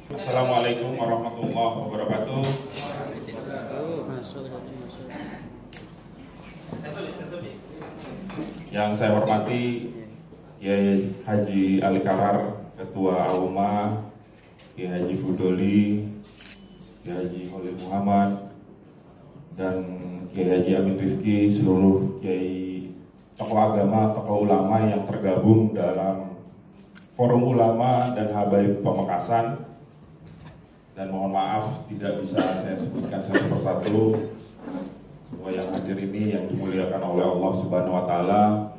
Assalamualaikum warahmatullahi wabarakatuh. Yang saya hormati Kiai Haji Ali Karar, Ketua AUMA, Kiai Haji Fudoli, Kiai Haji Khalil Muhammad, dan Kiai Haji Amin Rifki, seluruh Kiai tokoh agama, tokoh ulama yang tergabung dalam Forum Ulama dan Habaib Pamekasan. Dan mohon maaf tidak bisa saya sebutkan satu persatu semua yang hadir ini yang dimuliakan oleh Allah Subhanahu wa Ta'ala.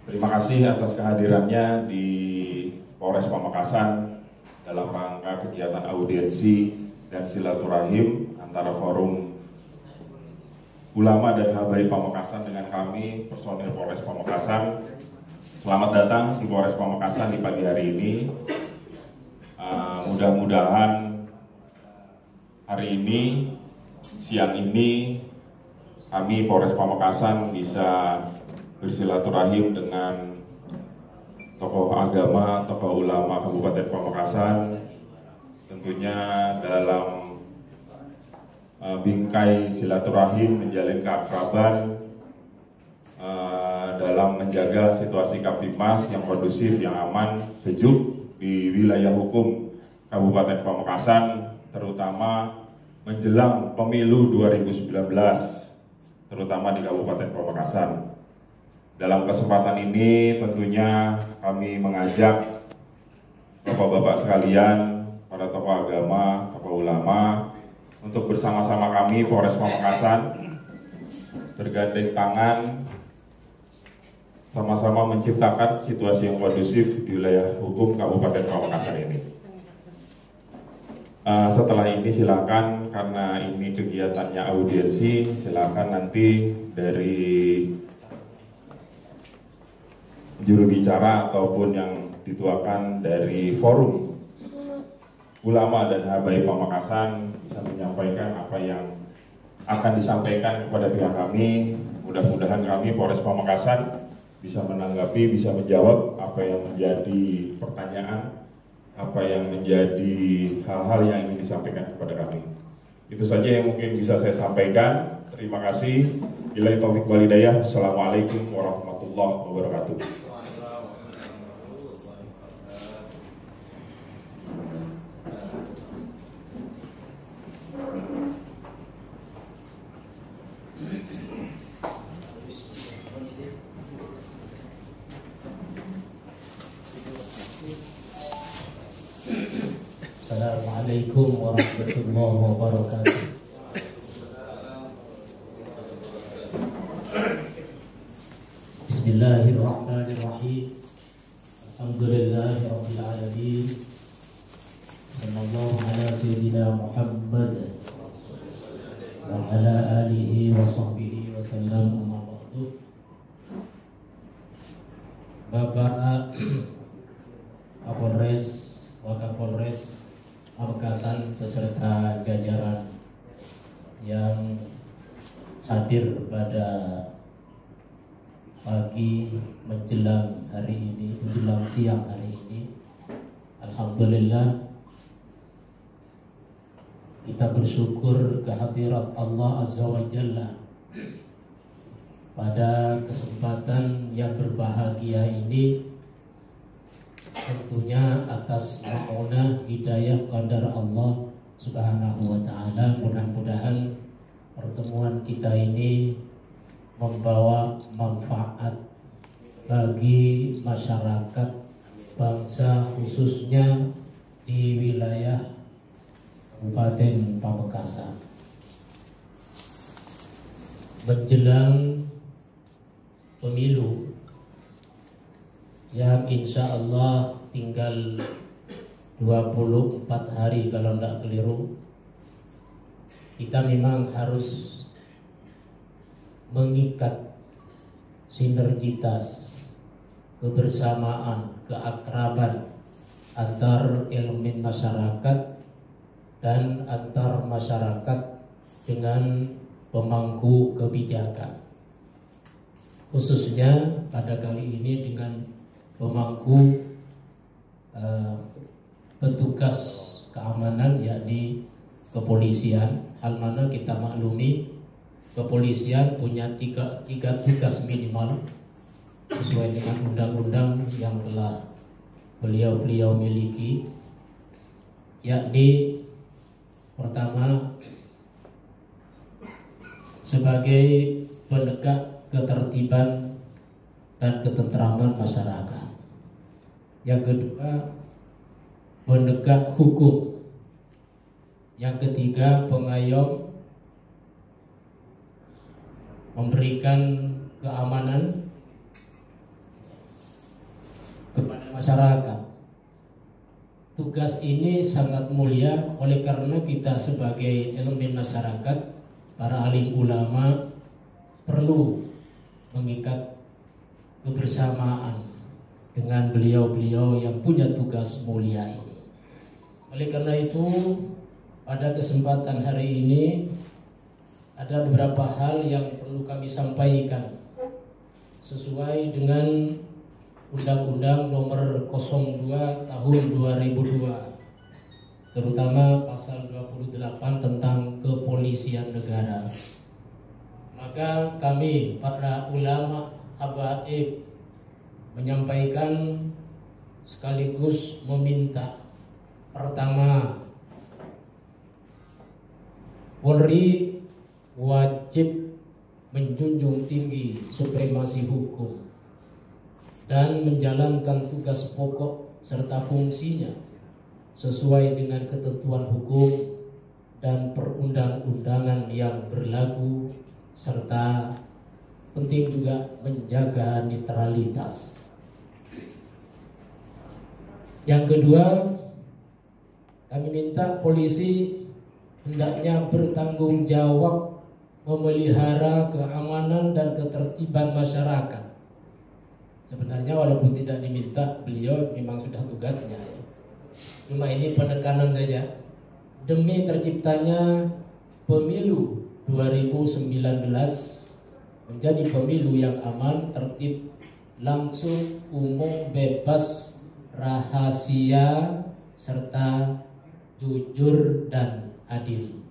Terima kasih atas kehadirannya di Polres Pamekasan dalam rangka kegiatan audiensi dan silaturahim antara Forum Ulama dan Habaib Pamekasan dengan kami personil Polres Pamekasan. Selamat datang di Polres Pamekasan di pagi hari ini. Mudah-mudahan hari ini, siang ini, kami Polres Pamekasan bisa bersilaturahim dengan tokoh agama, tokoh ulama Kabupaten Pamekasan, tentunya dalam bingkai silaturahim menjalin keakraban, dalam menjaga situasi Kaptimas yang kondusif, yang aman, sejuk di wilayah hukum Kabupaten Pamekasan, terutama menjelang pemilu 2019, terutama di Kabupaten Pamekasan. Dalam kesempatan ini tentunya kami mengajak Bapak-bapak sekalian, para tokoh agama, tokoh ulama, untuk bersama-sama kami Polres Pamekasan bergandeng tangan, sama-sama menciptakan situasi yang kondusif di wilayah hukum Kabupaten Pamekasan ini. Setelah ini silakan, karena ini kegiatannya audiensi, silakan nanti dari juru bicara ataupun yang dituakan dari Forum Ulama dan Habaib Pamekasan bisa menyampaikan apa yang akan disampaikan kepada pihak kami. Mudah-mudahan kami Polres Pamekasan bisa menanggapi, bisa menjawab apa yang menjadi pertanyaan, apa yang menjadi hal-hal yang ingin disampaikan kepada kami. Itu saja yang mungkin bisa saya sampaikan. Terima kasih. Billahi taufiq wal hidayah. Assalamualaikum warahmatullahi wabarakatuh. Assalamualaikum warahmatullahi wabarakatuh. Bismillahirrahmanirrahim. Alhamdulillahirabbil alamin. Sallallahu ala sayyidina Muhammad wa ala alihi wa sahbihi wa sallam. Amma ba'du. Bapak Kapolres, Wakapolres Pamekasan beserta jajaran yang hadir pada pagi menjelang hari ini, menjelang siang hari ini. Alhamdulillah kita bersyukur kehadirat Allah Azza wa Jalla pada kesempatan yang berbahagia ini, tentunya atas ma'unah hidayah qadar Allah Subhanahu wa Ta'ala. Mudah-mudahan pertemuan kita ini membawa manfaat bagi masyarakat bangsa, khususnya di wilayah Kabupaten Pamekasan. Menjelang pemilu yang insya Allah tinggal 24 hari kalau tidak keliru, kita memang harus mengikat sinergitas, kebersamaan, keakraban antar elemen masyarakat dan antar masyarakat dengan pemangku kebijakan, khususnya pada kali ini dengan pemangku kepolisian, hal mana kita maklumi kepolisian punya tiga tugas minimal sesuai dengan undang-undang yang telah beliau miliki, yakni pertama sebagai penegak ketertiban dan ketentraman masyarakat, yang kedua penegak hukum, yang ketiga pengayom, memberikan keamanan kepada masyarakat. Tugas ini sangat mulia oleh karena kita sebagai elemen masyarakat, para alim ulama perlu mengikat kebersamaan dengan beliau-beliau yang punya tugas mulia ini. Oleh karena itu, pada kesempatan hari ini ada beberapa hal yang perlu kami sampaikan sesuai dengan Undang-Undang Nomor 02 Tahun 2002, terutama pasal 28 tentang kepolisian negara. Maka kami para ulama habaib menyampaikan sekaligus meminta, pertama, Polri wajib menjunjung tinggi supremasi hukum dan menjalankan tugas pokok serta fungsinya sesuai dengan ketentuan hukum dan perundang-undangan yang berlaku, serta penting juga menjaga netralitas. Yang kedua, kami minta polisi hendaknya bertanggung jawab memelihara keamanan dan ketertiban masyarakat. Sebenarnya walaupun tidak diminta, beliau memang sudah tugasnya ya. Cuma ini penekanan saja demi terciptanya pemilu 2019 menjadi pemilu yang aman, tertib, langsung, umum, bebas, rahasia, serta jujur dan adil.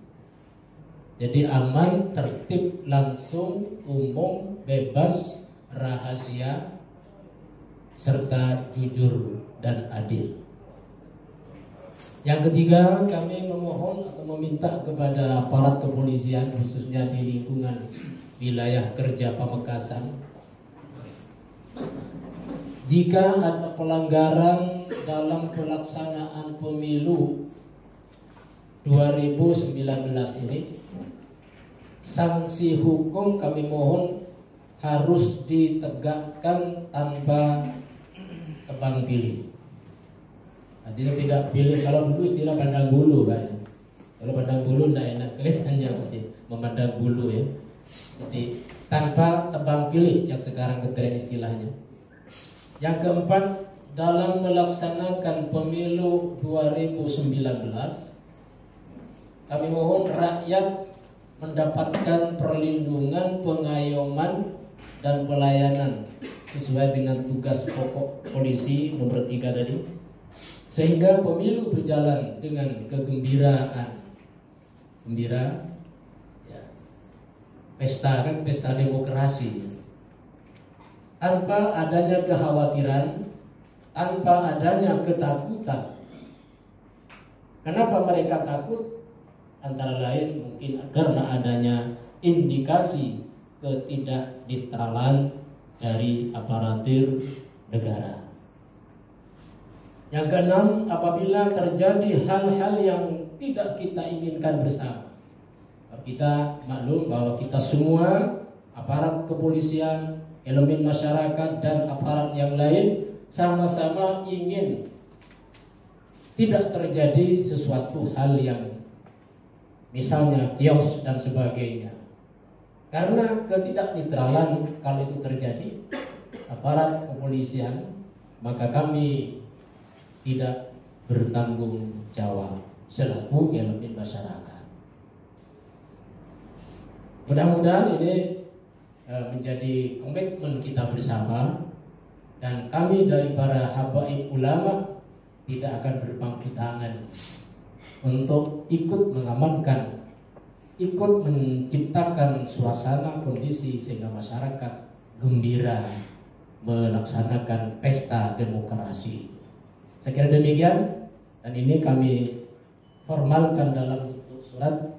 Jadi aman, tertib, langsung, umum, bebas, rahasia, serta jujur dan adil. Yang ketiga, kami memohon atau meminta kepada aparat kepolisian, khususnya di lingkungan wilayah kerja Pamekasan, jika ada pelanggaran dalam pelaksanaan pemilu 2019 ini, sanksi hukum kami mohon harus ditegakkan tanpa tebang pilih. Artinya tidak pilih, kalau dulu istilah pandang bulu kan. Kalau pandang bulu tidak enak kelihatannya memandang bulu ya. Jadi tanpa tebang pilih yang sekarang keren istilahnya. Yang keempat, dalam melaksanakan pemilu 2019, kami mohon rakyat mendapatkan perlindungan, pengayoman, dan pelayanan sesuai dengan tugas pokok polisi nomor 3 tadi, sehingga pemilu berjalan dengan kegembiraan. Gembira ya. Pesta kan pesta demokrasi, tanpa adanya kekhawatiran, tanpa adanya ketakutan. Kenapa mereka takut? Antara lain mungkin karena adanya indikasi ketidaknetralan dari aparatur negara. Yang keenam, apabila terjadi hal-hal yang tidak kita inginkan bersama, kita maklum bahwa kita semua, aparat kepolisian, elemen masyarakat, dan aparat yang lain sama-sama ingin tidak terjadi sesuatu hal yang misalnya kios dan sebagainya. Karena ketidaknetralan kalau itu terjadi aparat kepolisian, maka kami tidak bertanggung jawab selaku elemen masyarakat. Mudah-mudahan ini menjadi komitmen kita bersama, dan kami dari para habaib ulama tidak akan berpangku tangan untuk ikut mengamankan, ikut menciptakan suasana kondisi sehingga masyarakat gembira melaksanakan pesta demokrasi. Saya kira demikian, dan ini kami formalkan dalam bentuk surat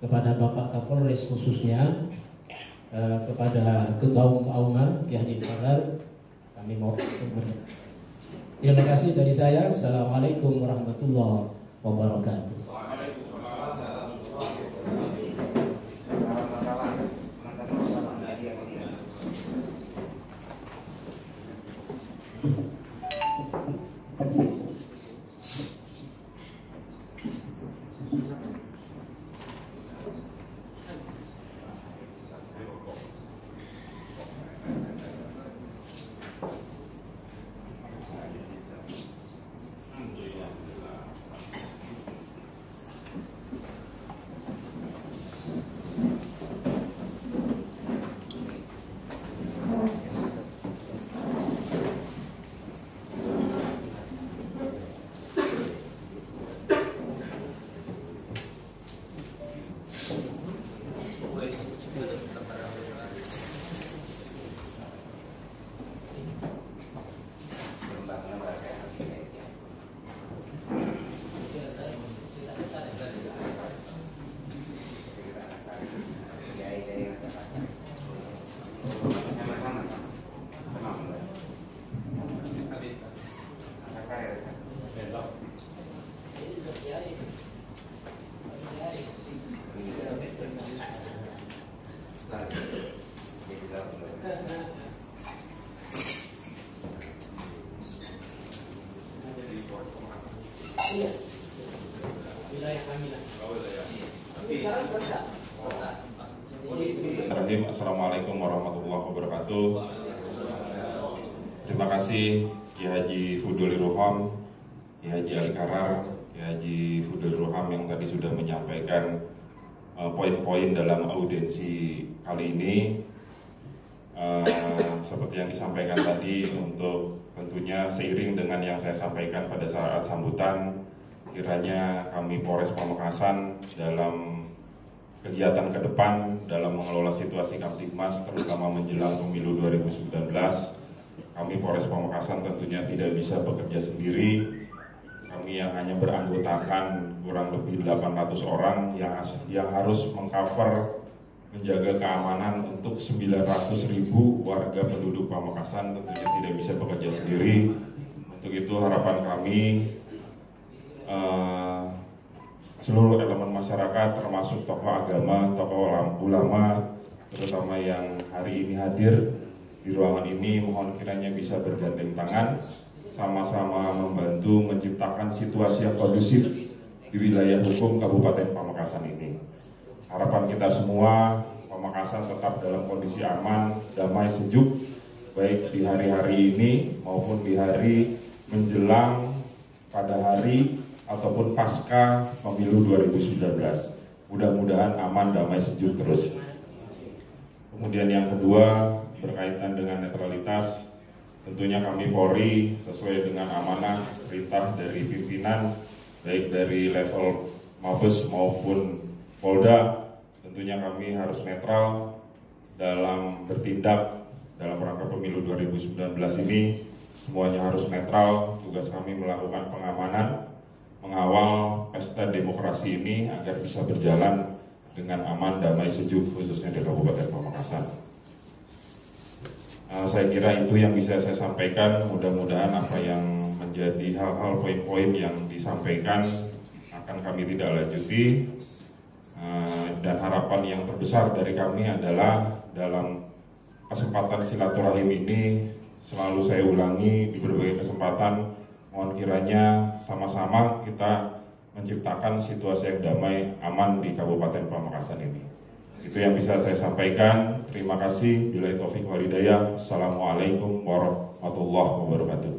kepada Bapak Kapolres khususnya, kepada Ketua Umum AUMA Ki Haji Farar. Kami mau terima kasih dari saya. Assalamualaikum warahmatullahi wabarakatuh. Assalamualaikum warahmatullahi wabarakatuh. Terima kasih Ki Haji Fudul Irham, Ki Haji Ali Karar, Ki Haji Fudul Irham yang tadi sudah menyampaikan poin-poin dalam audiensi kali ini. Seperti yang disampaikan tadi, untuk tentunya seiring dengan yang saya sampaikan pada saat sambutan, kiranya kami Polres Pamekasan dalam kegiatan ke depan dalam mengelola situasi Kamtibmas terutama menjelang pemilu 2019, kami Polres Pamekasan tentunya tidak bisa bekerja sendiri. Kami yang hanya beranggotakan kurang lebih 800 orang yang harus mengcover menjaga keamanan untuk 900.000 warga penduduk Pamekasan, tentunya tidak bisa bekerja sendiri. Untuk itu harapan kami seluruh elemen masyarakat termasuk tokoh agama, tokoh ulama, terutama yang hari ini hadir di ruangan ini, mohon kiranya bisa bergandeng tangan, sama-sama membantu menciptakan situasi yang kondusif di wilayah hukum Kabupaten Pamekasan ini. Harapan kita semua, Pamekasan tetap dalam kondisi aman, damai, sejuk, baik di hari-hari ini maupun di hari menjelang pada hari ataupun pasca pemilu 2019. Mudah-mudahan aman, damai, sejuk terus. Kemudian yang kedua, berkaitan dengan netralitas, tentunya kami Polri sesuai dengan amanah perintah dari pimpinan, baik dari level Mabes maupun Polda, tentunya kami harus netral dalam bertindak dalam rangka pemilu 2019 ini. Semuanya harus netral. Tugas kami melakukan pengamanan, mengawal pesta demokrasi ini agar bisa berjalan dengan aman, damai, sejuk, khususnya di Kabupaten Pamekasan. Saya kira itu yang bisa saya sampaikan. Mudah-mudahan apa yang menjadi hal-hal poin-poin yang disampaikan akan kami tidak lanjuti. Dan harapan yang terbesar dari kami adalah dalam kesempatan silaturahim ini, selalu saya ulangi di berbagai kesempatan, mohon kiranya sama-sama kita menciptakan situasi yang damai, aman di Kabupaten Pamekasan ini. Itu yang bisa saya sampaikan. Terima kasih. Billahi taufiq wal hidayah. Assalamualaikum warahmatullahi wabarakatuh.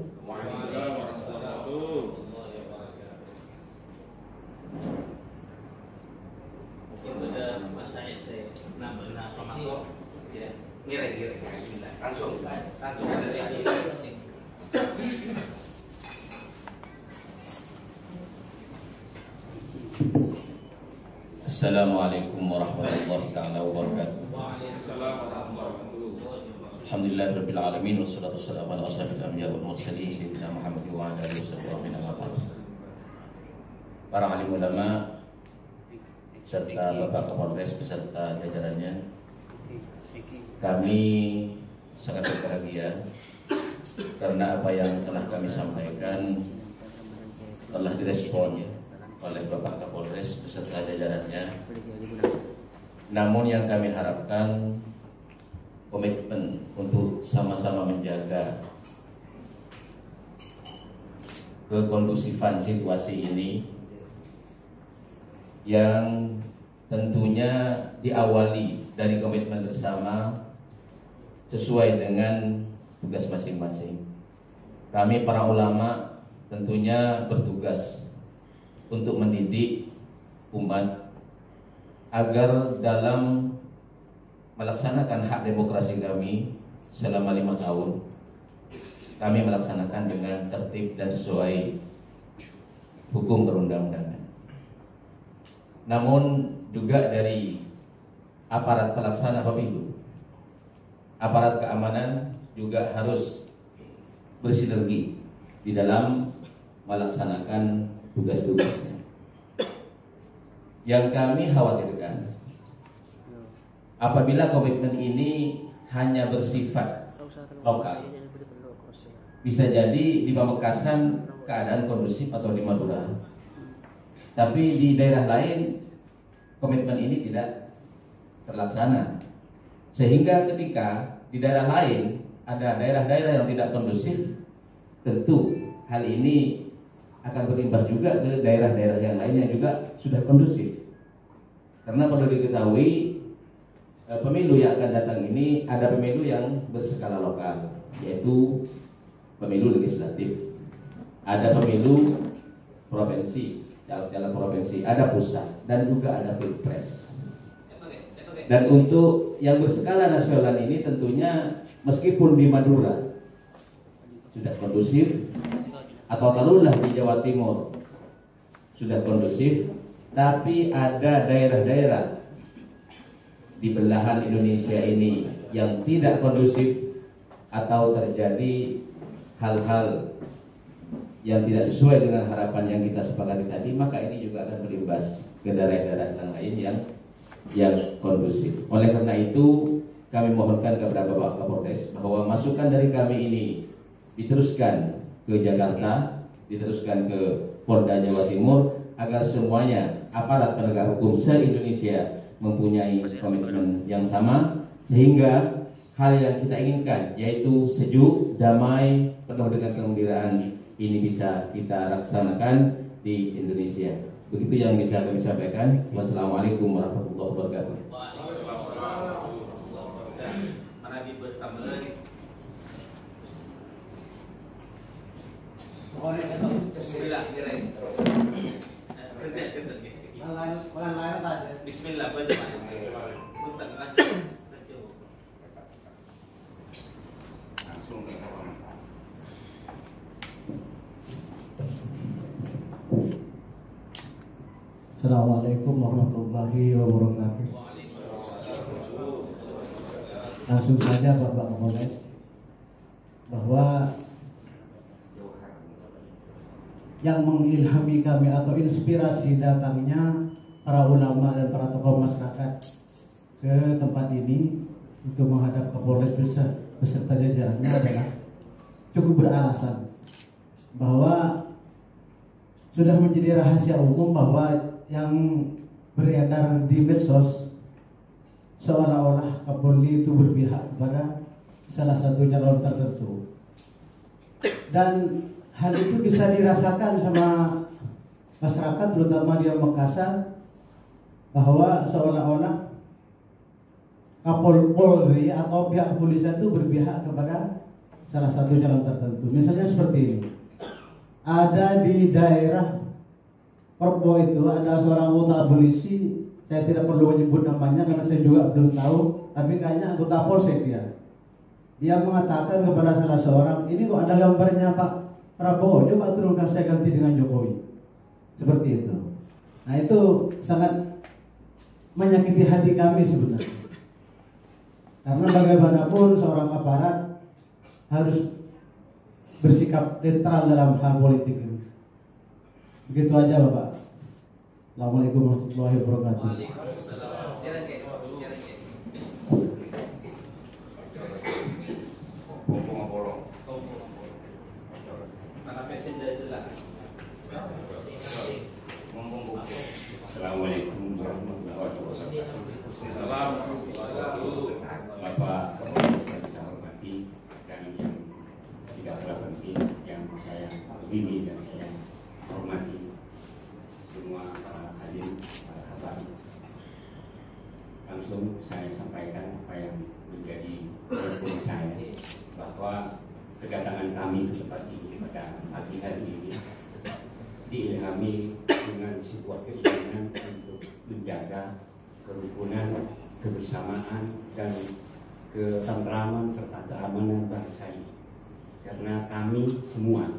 Langsung. Assalamualaikum warahmatullahi wabarakatuh. Alhamdulillahirabbil alamin wassalatu wassalamu ala asyrofil anbiya'i wal mursalin sayyidina Muhammad wa ala alihi wasallam. Para alim ulama serta Bapak Kapolres beserta jajarannya, kami sangat berbahagia karena apa yang telah kami sampaikan telah direspon oleh Bapak Kapolres beserta jajarannya. Namun yang kami harapkan komitmen untuk sama-sama menjaga kekondusifan situasi ini yang tentunya diawali dari komitmen bersama sesuai dengan tugas masing-masing. Kami para ulama tentunya bertugas untuk mendidik umat agar dalam melaksanakan hak demokrasi kami selama 5 tahun kami melaksanakan dengan tertib dan sesuai hukum perundang-undangan. Namun juga dari aparat pelaksana pemilu, aparat keamanan juga harus bersinergi di dalam melaksanakan tugas-tugasnya. Yang kami khawatirkan, apabila komitmen ini hanya bersifat lokal, bisa jadi di Pamekasan keadaan kondusif atau di Madura, tapi di daerah lain komitmen ini tidak terlaksana, sehingga ketika di daerah lain ada daerah-daerah yang tidak kondusif, tentu hal ini akan berimbas juga ke daerah-daerah yang lain yang juga sudah kondusif. Karena perlu diketahui, pemilu yang akan datang ini ada pemilu yang berskala lokal, yaitu pemilu legislatif, ada pemilu provinsi, calon provinsi, ada pusat, dan juga ada pilpres. Dan untuk yang berskala nasional ini tentunya meskipun di Madura sudah kondusif, atau taruhlah di Jawa Timur sudah kondusif, tapi ada daerah-daerah di belahan Indonesia ini yang tidak kondusif atau terjadi hal-hal yang tidak sesuai dengan harapan yang kita sepakati tadi, maka ini juga akan berimbas ke daerah-daerah yang lain yang kondusif. Oleh karena itu kami mohonkan kepada Bapak Kapolres bahwa masukan dari kami ini diteruskan ke Jakarta, diteruskan ke Polda Jawa Timur, agar semuanya aparat penegak hukum se-Indonesia mempunyai komitmen yang sama, sehingga hal yang kita inginkan, yaitu sejuk, damai, penuh dengan kegembiraan, ini bisa kita laksanakan di Indonesia. Begitu yang bisa kami sampaikan. Wassalamualaikum warahmatullahi wabarakatuh. Bismillah. Assalamualaikum warahmatullahi wabarakatuh. Langsung saja Bapak Kapolres, bahwa yang mengilhami kami atau inspirasi datangnya para ulama dan para tokoh masyarakat ke tempat ini untuk menghadap Kapolres beserta jajarannya adalah cukup beralasan bahwa sudah menjadi rahasia umum bahwa yang beredar di medsos seolah-olah Kapolri itu berpihak kepada salah satu calon tertentu, dan hal itu bisa dirasakan sama masyarakat terutama di Makassar, bahwa seolah-olah Kapolri atau pihak kepolisian itu berpihak kepada salah satu calon tertentu. Misalnya seperti ini, ada di daerah Porbo itu ada seorang anggota polisi, saya tidak perlu menyebut namanya karena saya juga belum tahu, tapi kayaknya anggota Polsek dia. Dia mengatakan kepada salah seorang, ini kok ada gambarnya Pak Prabowo, coba turunkan saya ganti dengan Jokowi. Seperti itu. Nah itu sangat menyakiti hati kami sebenarnya. Karena bagaimanapun seorang aparat harus bersikap netral dalam hal politik ini. Begitu aja Bapak. Assalamualaikum warahmatullahi wabarakatuh. Assalamualaikum warahmatullahi wabarakatuh. Bapak yang saya hormati dan yang tidak kalah penting yang saya begini dan saya hormati semua para hadirin, para hadirin. Langsung saya sampaikan apa yang menjadi problem saya, bahwa kedatangan kami ke tempat ini pada pagi hari ini diilhami dengan sebuah keinginan untuk menjaga kerukunan, kebersamaan, dan ketentraman serta keamanan bangsa ini. Karena kami semua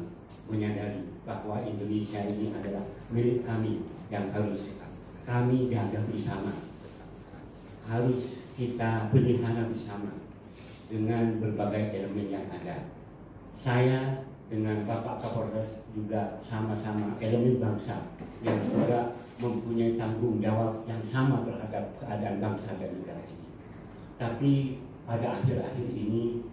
menyadari bahwa Indonesia ini adalah milik kami yang harus kami jaga bersama, harus kita pelihara bersama dengan berbagai elemen yang ada. Saya dengan Bapak Kapolres juga sama-sama elemen bangsa yang juga mempunyai tanggung jawab yang sama terhadap keadaan bangsa dan negara ini. Tapi pada akhir-akhir ini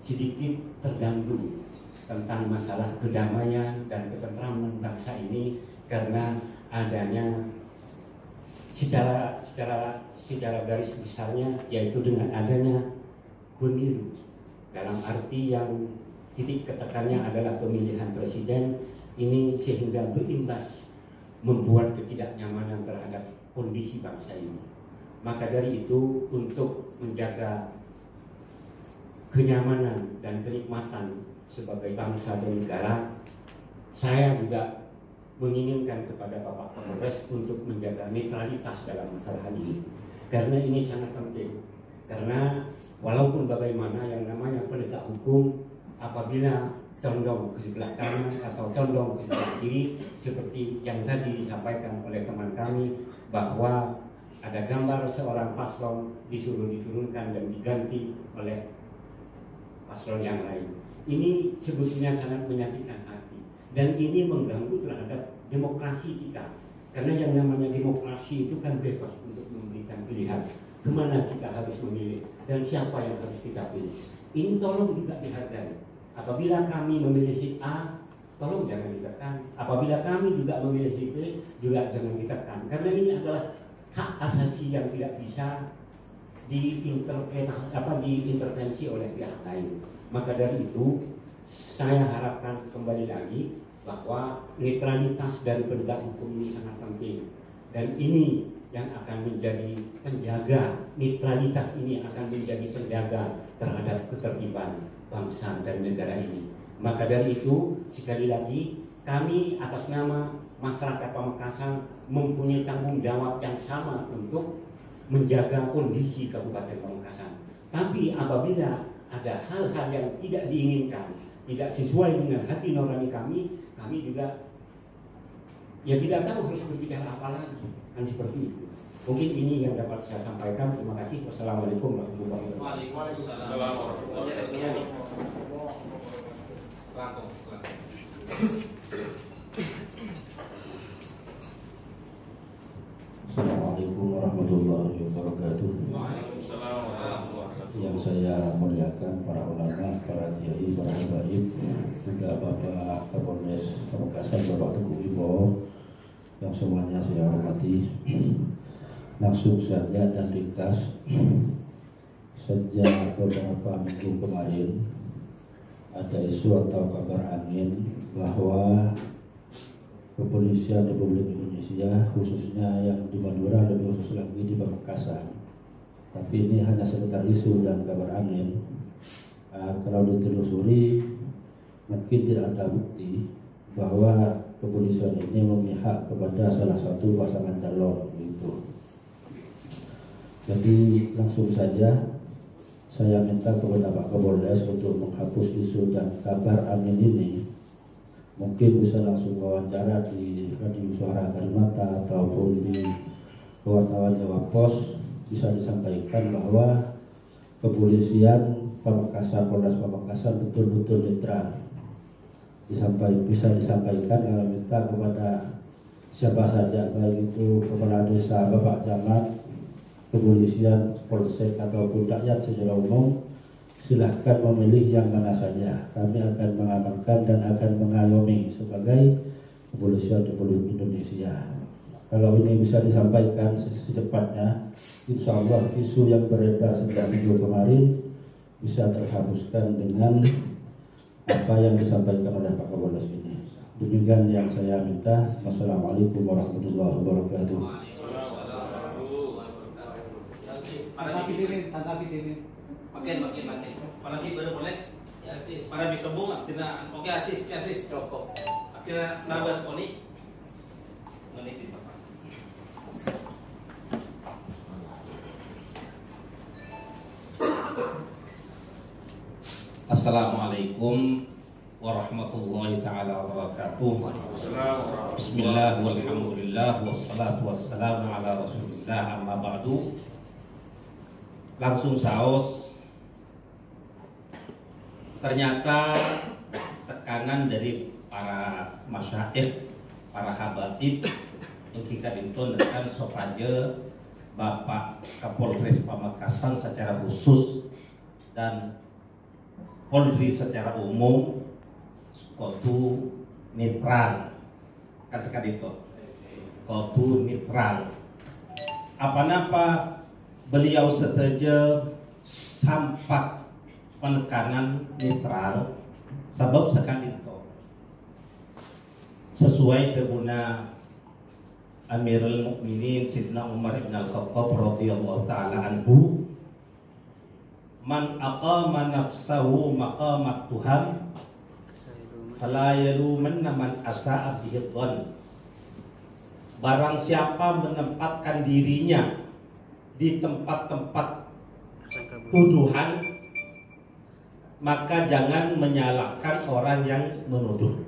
sedikit terganggu tentang masalah kedamaian dan ketentraman bangsa ini karena adanya secara garis besarnya, yaitu dengan adanya pemilu, dalam arti yang titik ketekannya adalah pemilihan presiden ini, sehingga berimbas membuat ketidaknyamanan terhadap kondisi bangsa ini. Maka dari itu, untuk menjaga kenyamanan dan kenikmatan sebagai bangsa dan negara, saya juga menginginkan kepada Bapak Kapolres untuk menjaga netralitas dalam masalah ini, karena ini sangat penting. Karena walaupun bagaimana yang namanya penegak hukum, apabila condong ke sebelah kanan atau condong ke sebelah kiri, seperti yang tadi disampaikan oleh teman kami, bahwa ada gambar seorang paslon disuruh diturunkan dan diganti oleh paslon yang lain. Ini sebetulnya sangat menyakitkan hati, dan ini mengganggu terhadap demokrasi kita. Karena yang namanya demokrasi itu kan bebas untuk memberikan pilihan kemana kita harus memilih dan siapa yang harus kita pilih. Ini tolong juga dihargai. Apabila kami memilih si A, tolong jangan ditekan. Apabila kami juga memilih si B, juga jangan ditekan. Karena ini adalah hak asasi yang tidak bisa diintervensi oleh pihak lain. Maka dari itu, saya harapkan kembali lagi bahwa netralitas dari penegak hukum ini sangat penting. Dan ini yang akan menjadi penjaga, netralitas ini akan menjadi penjaga terhadap ketertiban bangsa dan negara ini. Maka dari itu, sekali lagi, kami atas nama masyarakat Pamekasan mempunyai tanggung jawab yang sama untuk menjaga kondisi Kabupaten Pamekasan. Tapi apabila ada hal-hal yang tidak diinginkan, tidak sesuai dengan hati nurani kami, kami juga ya tidak tahu harus berbicara apa lagi, kan seperti itu. Mungkin ini yang dapat saya sampaikan. Terima kasih. Wassalamualaikum warahmatullahi wabarakatuh. Waalaikumsalam warahmatullahi wabarakatuh. Assalamualaikum warahmatullahi wabarakatuh. Waalaikumsalam warahmatullahi wabarakatuh. Yang saya muliakan para ulama, para kiai, para habaib, juga Bapak Kapolres Pamekasan, Bapak Teguh Wibowo, yang semuanya saya hormati. Langsung saja dan ringkas, sejak beberapa minggu kemarin ada isu atau kabar angin bahwa Kepolisian Republik Indonesia, khususnya yang di Madura, lebih khusus lagi di Pamekasan, tapi ini hanya sekedar isu dan kabar angin. Kalau ditelusuri, mungkin tidak ada bukti bahwa kepolisian ini memihak kepada salah satu pasangan calon gitu. Jadi langsung saja saya minta kepada Pak Kapolres untuk menghapus isu dan kabar angin ini. Mungkin bisa langsung wawancara di Radio Suara Kalimata ataupun di wartawan Jawa Pos bisa disampaikan bahwa kepolisian Pamekasan, Polres Pamekasan betul-betul netral. Bisa disampaikan kalau minta kepada siapa saja, baik itu kepala desa, bapak camat, kepolisian, polsek ataupun rakyat secara umum, silahkan memilih yang mana saja. Kami akan mengamankan dan akan mengayomi sebagai kepolisian Republik Indonesia. Kalau ini bisa disampaikan secepatnya, insya Allah isu yang beredar sejak minggu kemarin bisa terhapuskan dengan apa yang disampaikan oleh Pak Kapolres ini. Demikian yang saya minta. Wassalamualaikum warahmatullahi wabarakatuh. Tangkapi David. Makin. Apalagi boleh. Ya sih. Para bisa bunga, tina. Oke asis. Cukup. Akhirnya nabas koni. Meniti Bapak. Assalamualaikum warahmatullahi ta'ala wabarakatuh. Bismillah walhamdulillah wassalatu wassalamu ala rasulillah amma ba'du. Langsung saos. Ternyata tekanan dari para masyaikh, para habaib yang kita intonkan sopaja Bapak Kapolres Pamekasan secara khusus dan Polri secara umum kotu netral kan sekali itu kotu netral apa-apa beliau setuju sampak penekanan netral sebab sekali itu sesuai kebuna Amirul Mukminin Sidna Umar bin Al-Khattab radhiyallahu taala anhu, man aqama nafsahu maqamat Tuhan fala yalumanna man asa'a bihi dhann. Barang siapa menempatkan dirinya di tempat-tempat tuduhan, maka jangan menyalahkan orang yang menuduh.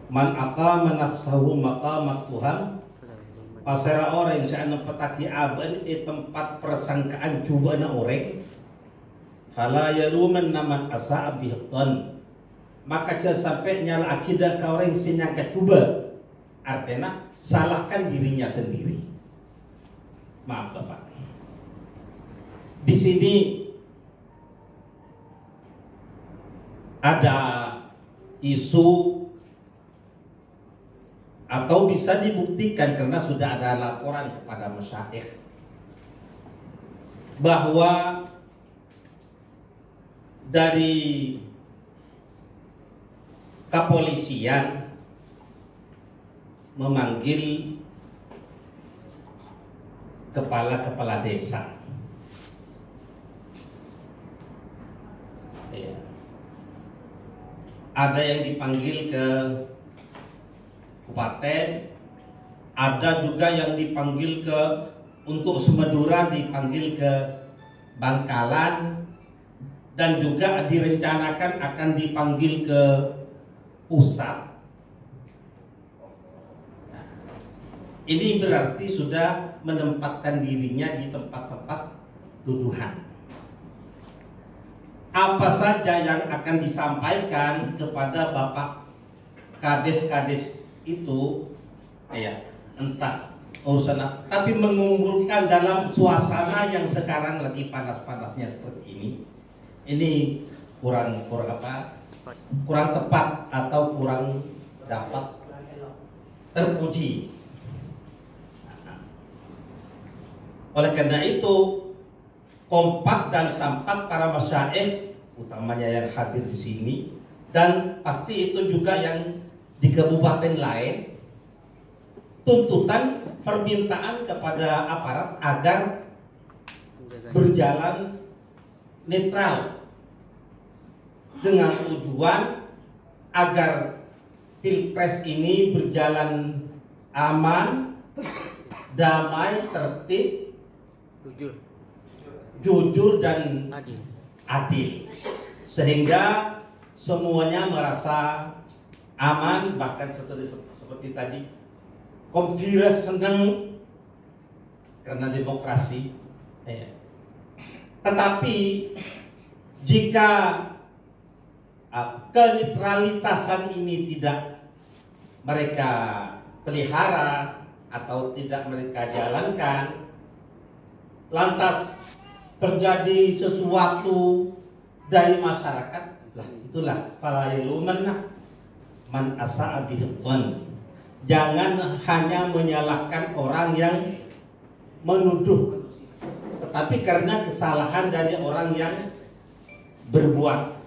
Man aqama nafsahu maqamat Tuhan, pasara orang yang saya nempataki aban di tempat persangkaan cuba na orang, fala yaluman naman asa'a bihtan, maka jangan sampai nyala akidah ke orang yang nyangka cuba, artinya salahkan dirinya sendiri. Maaf Bapak. Di sini ada isu atau bisa dibuktikan karena sudah ada laporan kepada masyarakat bahwa dari kepolisian memanggil kepala desa. Ya. Ada yang dipanggil ke kabupaten, ada juga yang dipanggil ke untuk Semedura, dipanggil ke Bangkalan, dan juga direncanakan akan dipanggil ke pusat. Nah, ini berarti sudah menempatkan dirinya di tempat-tempat tuduhan. Apa saja yang akan disampaikan kepada Bapak Kades-Kades itu ya entah urusan apa, tapi mengumpulkan dalam suasana yang sekarang lagi panas-panasnya seperti ini kurang tepat atau kurang dapat terpuji. Oleh karena itu kompak dan sampak para masyayikh utamanya yang hadir di sini, dan pasti itu juga yang di kabupaten lain, tuntutan permintaan kepada aparat agar berjalan netral dengan tujuan agar Pilpres ini berjalan aman, damai, tertib, jujur dan adil, sehingga semuanya merasa aman. Bahkan seperti tadi gembira, senang karena demokrasi. Tetapi jika kenetralitasan ini tidak mereka pelihara atau tidak mereka jalankan, lantas terjadi sesuatu dari masyarakat, itulah fala yalumanna man asa'a bihidhan. Jangan hanya menyalahkan orang yang menuduh, tetapi karena kesalahan dari orang yang berbuat.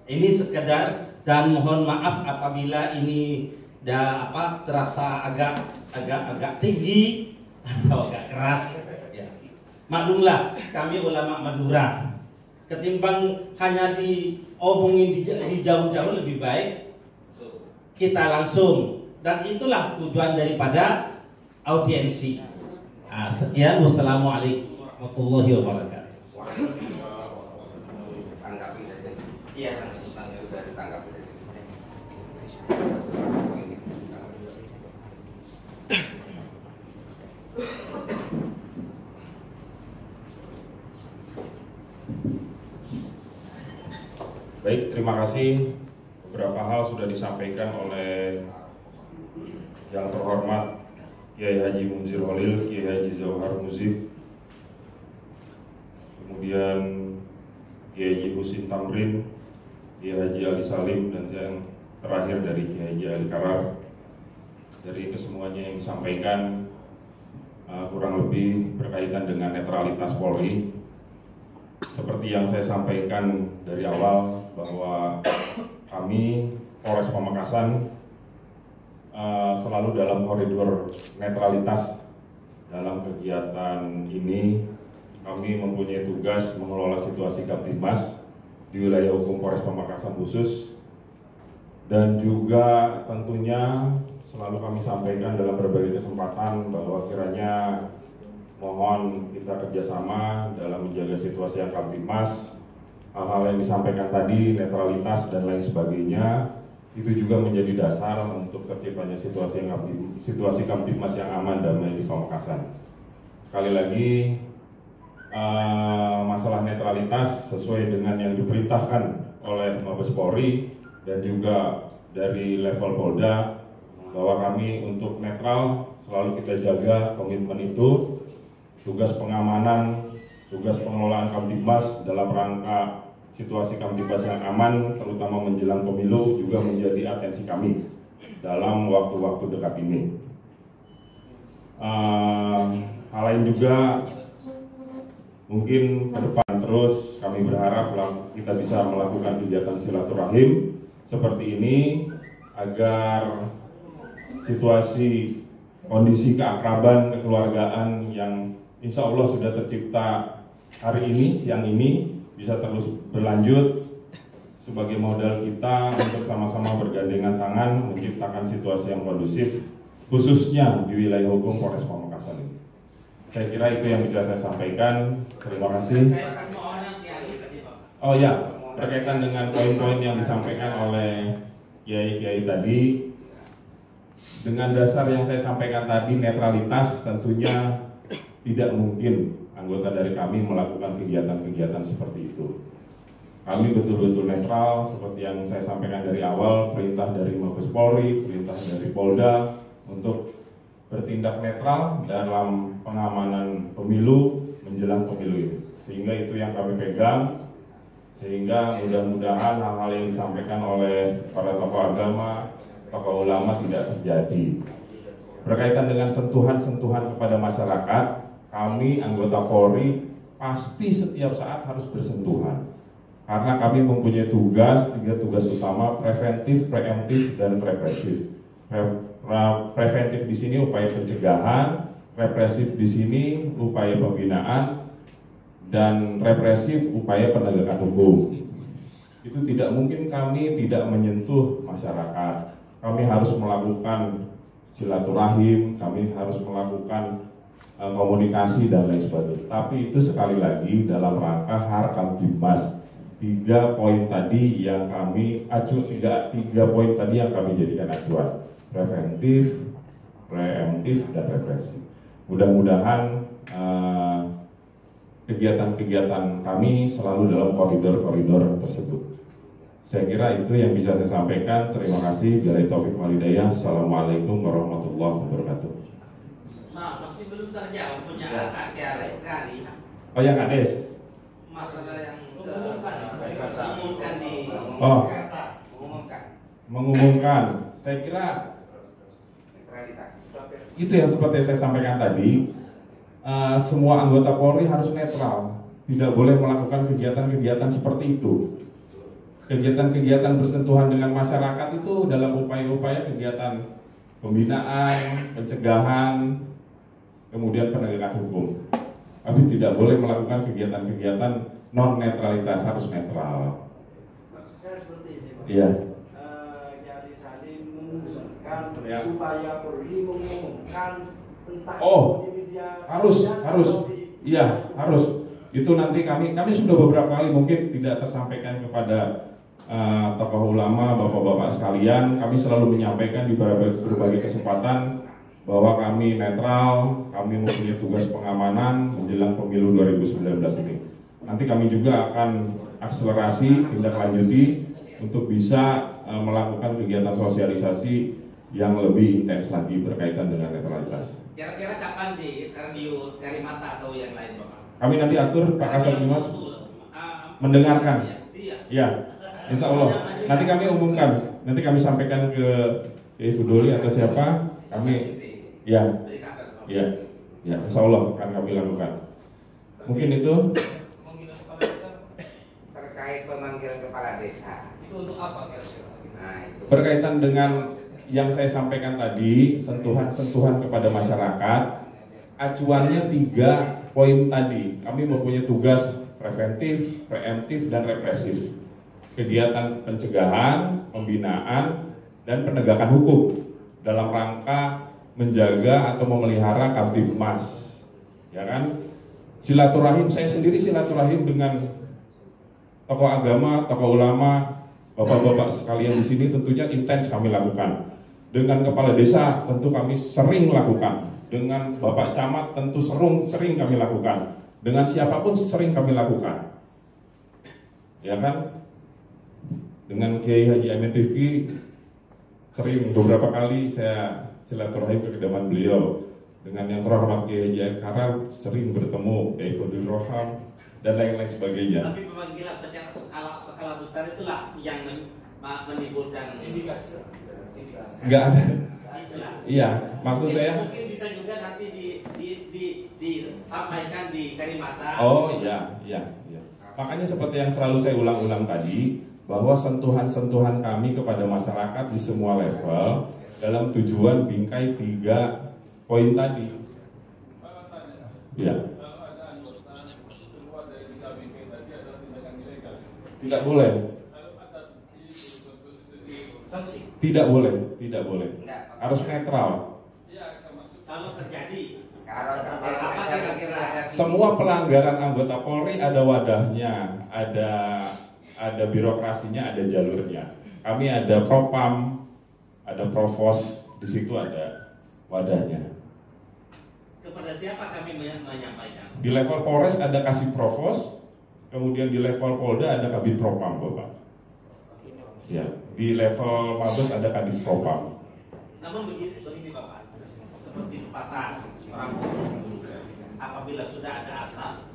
Ini sekedar, dan mohon maaf apabila ini terasa agak tinggi atau agak keras. Ya. Maklumlah, kami ulama Madura, ketimbang hanya diomongin di jauh-jauh, lebih baik kita langsung, dan itulah tujuan daripada audiensi. Sekian, wassalamualaikum warahmatullahi wabarakatuh. Tanggapi saja. Iya, langsung sudah ditanggapi. Baik, terima kasih. Beberapa hal sudah disampaikan oleh yang terhormat Kiai Haji Munzir Holil, Kiai Haji Zawhar Muzib, kemudian Kiai Haji Husin Tamrin, Kiai Haji Ali Salim, dan yang terakhir dari Kiai Haji Ali Karar. Dari kesemuanya yang disampaikan kurang lebih berkaitan dengan netralitas Polri. Seperti yang saya sampaikan dari awal bahwa kami Polres Pamekasan selalu dalam koridor netralitas dalam kegiatan ini. Kami mempunyai tugas mengelola situasi Kamtibmas di wilayah hukum Polres Pamekasan khusus, dan juga tentunya selalu kami sampaikan dalam berbagai kesempatan bahwa kiranya mohon kita kerjasama dalam menjaga situasi yang Kamtibmas. Hal-hal yang disampaikan tadi, netralitas dan lain sebagainya, itu juga menjadi dasar untuk terciptanya situasi Kamtibmas yang aman damai di Pamekasan. Sekali lagi, masalah netralitas sesuai dengan yang diperintahkan oleh Mabes Polri dan juga dari level Polda, bahwa kami untuk netral selalu kita jaga komitmen itu. Tugas pengamanan, tugas pengelolaan Kamtibmas dalam rangka situasi Kamtibmas yang aman, terutama menjelang pemilu, juga menjadi atensi kami dalam waktu-waktu dekat ini. Hal lain juga, mungkin ke depan terus kami berharap kita bisa melakukan kegiatan silaturahim seperti ini, agar situasi kondisi keakraban, kekeluargaan yang insya Allah sudah tercipta hari ini, siang ini, bisa terus berlanjut sebagai modal kita untuk sama-sama bergandengan tangan menciptakan situasi yang kondusif, khususnya di wilayah hukum Polres Pamekasan ini. Saya kira itu yang bisa saya sampaikan. Terima kasih. Oh ya, berkaitan dengan poin-poin yang disampaikan oleh kiai-kiai tadi, dengan dasar yang saya sampaikan tadi, netralitas, tentunya tidak mungkin anggota dari kami melakukan kegiatan-kegiatan seperti itu. Kami betul-betul netral, seperti yang saya sampaikan dari awal, perintah dari Mabes Polri, perintah dari Polda untuk bertindak netral dalam pengamanan pemilu menjelang pemilu ini. Sehingga itu yang kami pegang, sehingga mudah-mudahan hal-hal yang disampaikan oleh para tokoh agama, tokoh ulama tidak terjadi. Berkaitan dengan sentuhan-sentuhan kepada masyarakat, kami anggota Polri pasti setiap saat harus bersentuhan, karena kami mempunyai tiga tugas utama: preventif, preemptif, dan represif. Preventif di sini upaya pencegahan, represif di sini upaya pembinaan, dan represif upaya penegakan hukum. Itu tidak mungkin kami tidak menyentuh masyarakat. Kami harus melakukan silaturahim, kami harus melakukan komunikasi dan lain sebagainya. Tapi itu sekali lagi dalam rangka Harkamtibmas. 3 poin tadi yang kami tiga poin tadi yang kami jadikan acuan: preventif, preemptif, dan represif. Mudah-mudahan kegiatan-kegiatan kami selalu dalam koridor-koridor tersebut. Saya kira itu yang bisa saya sampaikan. Terima kasih. Billahi taufik wal hidayah. Assalamualaikum warahmatullahi wabarakatuh. Nah, masih belum terjawab punya kali. Oh, yang Kades? Masalah yang mengumumkan di mengumumkan. Saya kira itu yang seperti saya sampaikan tadi. Semua anggota Polri harus netral. Tidak boleh melakukan kegiatan-kegiatan seperti itu. Kegiatan-kegiatan bersentuhan dengan masyarakat itu dalam upaya-upaya kegiatan pembinaan, pencegahan, kemudian penegakan hukum. Tapi tidak boleh melakukan kegiatan-kegiatan non-netralitas, harus netral. Maksudnya seperti ini, Pak. Iya. Jadi saling mengusulkan Ya. supaya Polri mengumumkan entah Oh, di media harus. Iya, harus. Itu nanti kami sudah beberapa kali mungkin tidak tersampaikan kepada tokoh ulama, bapak-bapak sekalian. Kami selalu menyampaikan di berbagai kesempatan bahwa kami netral, kami mempunyai tugas pengamanan menjelang pemilu 2019 ini. Nanti kami juga akan akselerasi, tindak lanjuti untuk bisa melakukan kegiatan sosialisasi yang lebih intens lagi berkaitan dengan netralitas. Kira-kira kapan di radio Karimata atau yang lain, Bapak? Kami nanti atur Pak Kasat Bimas mendengarkan. Iya. Insya Allah. Nanti kami umumkan, nanti kami sampaikan ke Ibu Doli atau siapa. Kami, ya, Insya Allah akan kami lakukan. Mungkin itu. Terkait pemanggilan kepala desa. Itu untuk apa kira-kira? Nah, itu. Berkaitan dengan yang saya sampaikan tadi, sentuhan-sentuhan kepada masyarakat, acuannya 3 poin tadi. Kami mempunyai tugas preventif, preemptif, dan represif. Kegiatan pencegahan, pembinaan, dan penegakan hukum dalam rangka menjaga atau memelihara Kamtibmas. Ya kan? Silaturahim, saya sendiri silaturahim dengan tokoh agama, tokoh ulama, bapak-bapak sekalian di sini tentunya intens kami lakukan. Dengan kepala desa tentu kami sering lakukan. Dengan Bapak Camat tentu sering kami lakukan. Dengan siapapun sering kami lakukan. Ya kan? Dengan Kiai Haji Amin Rifki sering beberapa kali saya silaturahim ke kediaman beliau. Dengan yang terhormat Kiai Haji Karal sering bertemu Kiai Fadil Roham dan lain-lain sebagainya. Tapi pemanggilan secara skala besar itulah yang menimbulkan indikasi. Enggak ada. Iya, maksud saya. Mungkin bisa juga nanti disampaikan di Karimata. Oh iya. Makanya seperti yang selalu saya ulang-ulang tadi, bahwa sentuhan-sentuhan kami kepada masyarakat di semua level dalam tujuan bingkai 3 poin tadi. Iya. Tidak boleh. Tidak boleh. Harus netral. Kalau terjadi. Semua pelanggaran anggota Polri ada wadahnya, ada birokrasinya, ada jalurnya. Kami ada propam, ada provos, di situ ada wadahnya. Kepada siapa kami menyampaikan? Di level Polres ada kasih provos, kemudian di level Polda ada kabin propam, Bapak. Ya, di level Mabes ada kadif propam. Namun begini Bapak, seperti pepatah orang dulu, apabila sudah ada asap,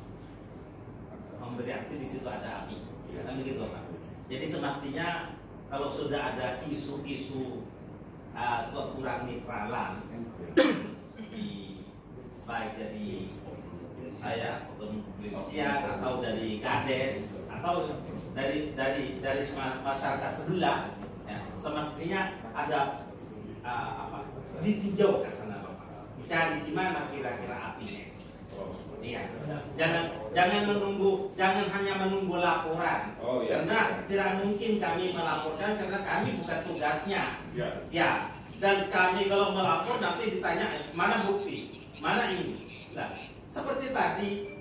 memberi arti di situ ada api. Kan begitu, Pak. Jadi semestinya kalau sudah ada isu-isu kekurang netralan baik dari saya atau kepolisian atau dari Kades atau dari masyarakat sebelah, ya, semestinya ada ditinjau ke sana, Bapak. Dicari di mana kira-kira apinya. Iya. Jangan hanya menunggu laporan. Karena tidak mungkin kami melaporkan karena kami bukan tugasnya. Ya. Dan kami kalau melapor nanti ditanya mana bukti, mana ini. Nah, seperti tadi,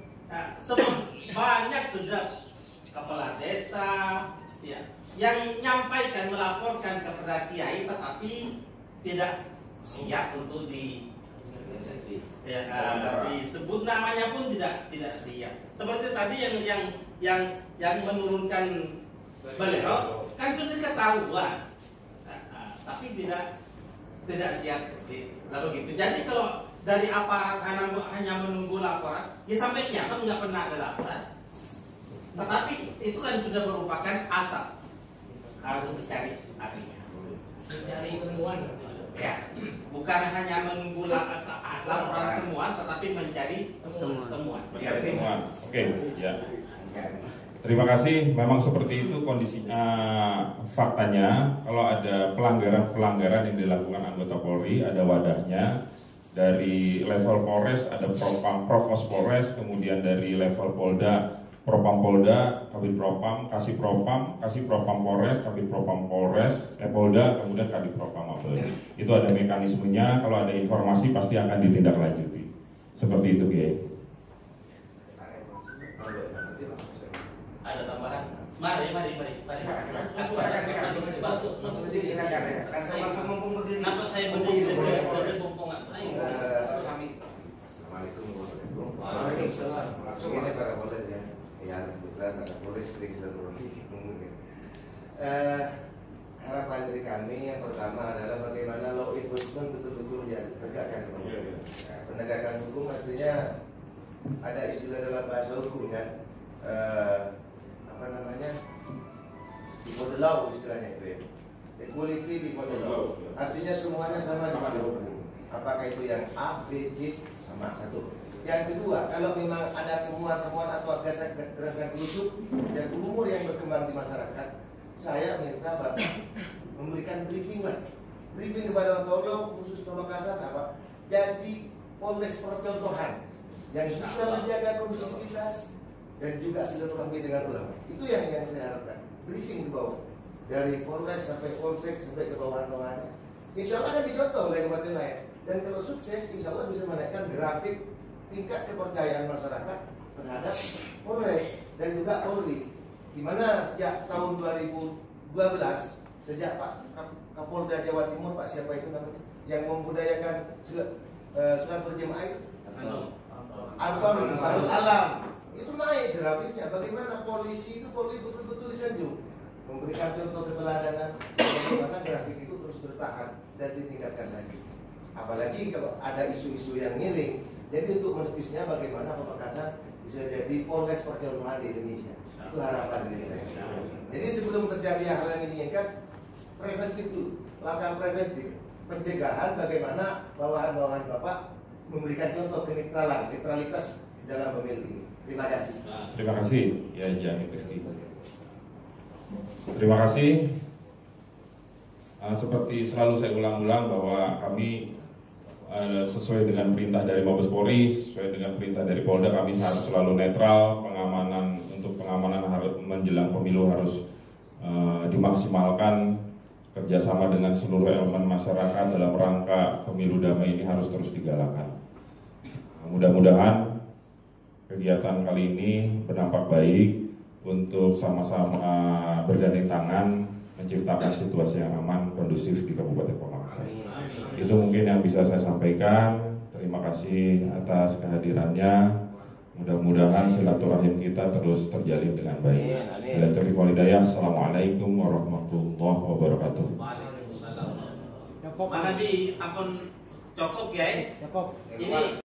banyak sudah kepala desa, ya, yang menyampaikan melaporkan kepada kiai, tetapi tidak siap untuk disebut namanya pun tidak siap. Seperti tadi yang menurunkan beliau kan sudah ketahuan, tapi tidak siap. Lalu gitu. Jadi kalau dari aparat hanya menunggu laporan, ya sampai kiamat nggak pernah ada laporan. Tetapi itu kan sudah merupakan asap, harus dicari artinya. Mencari temuan. Ya, bukan hanya menunggu laporan temuan, tetapi mencari temuan. Temuan. Oke, ya. Terima kasih. Memang seperti itu kondisinya, faktanya. Kalau ada pelanggaran yang dilakukan anggota Polri, ada wadahnya. Dari level Polres ada Propam, Provos Polres, kemudian dari level Polda, Propam Polda, Kabid Propam, Kasih Propam Polres, Kabid Propam Polres, Polda, kemudian Kabid Propam Mabes. Itu ada mekanismenya. Kalau ada informasi pasti akan ditindaklanjuti. Seperti itu, Kiai. Ada tambahan? Mari. Masuk silakan ya. Langsung mumpung berdiri. Nampak saya berdiri dari pompongan. Assalamualaikum warahmatullahi wabarakatuh. Langsung ini Pak Kapolres ya. Ya, kebetulan Pak Kapolres sering silaturahmi. Harapan dari kami yang pertama adalah bagaimana law enforcement betul-betul ditegakkan. Penegakan hukum artinya ada istilah dalam bahasa hukum kan. Apa namanya, before the law istilahnya itu ya, equality before the law, artinya semuanya sama di depan hukum. Apakah itu yang A, B, C sama satu. Yang kedua, kalau memang ada temuan-temuan atau gerakan kelusuk yang umur yang berkembang di masyarakat, saya minta Bapak memberikan briefing kepada Tolong khusus Pamekasan apa, jadi Polres percontohan yang bisa menjaga kondusivitas dan juga silaturahmi dengan ulama. Itu yang saya harapkan. Briefing di bawah, dari Polres sampai Polsek sampai ke bawah-bawahnya. Insya Allah akan dicontoh oleh kabupaten lain. Dan kalau sukses, insya Allah bisa menaikkan grafik tingkat kepercayaan masyarakat terhadap Polres dan juga Polri. Di mana sejak tahun 2012, sejak Pak Kapolda Jawa Timur, Pak siapa itu namanya, yang membudayakan surat berjamaah itu, Anton Barul Alam. Itu naik grafiknya. Bagaimana polisi itu betul-betul disanjung, memberikan contoh keteladanan, bagaimana grafik itu terus bertahan dan ditingkatkan lagi. Apalagi kalau ada isu-isu yang miring. Jadi untuk menepisnya bagaimana Pamekasan bisa jadi Polres percontohan di Indonesia. Itu harapan dari saya. Jadi sebelum terjadi hal yang diinginkan, preventif dulu, langkah preventif, pencegahan bagaimana bawahan-bawahan Bapak memberikan contoh netralitas dalam pemilu ini. Terima kasih. Terima kasih, ya Jamil Rizky. Terima kasih. Seperti selalu saya ulang-ulang bahwa kami sesuai dengan perintah dari Mabes Polri, sesuai dengan perintah dari Polda, kami harus selalu netral. Pengamanan harus menjelang pemilu harus dimaksimalkan. Kerjasama dengan seluruh elemen masyarakat dalam rangka pemilu damai ini harus terus digalakkan. Mudah-mudahan kegiatan kali ini berdampak baik untuk sama-sama bergandeng tangan menciptakan situasi yang aman, kondusif di Kabupaten Pamekasan. Itu mungkin yang bisa saya sampaikan. Terima kasih atas kehadirannya. Mudah-mudahan silaturahim kita terus terjalin dengan baik. Bila taufiq wal hidayah. Assalamualaikum warahmatullahi wabarakatuh. Waalaikumsalam. Mana di ampun cukup ya? Cukup. Ini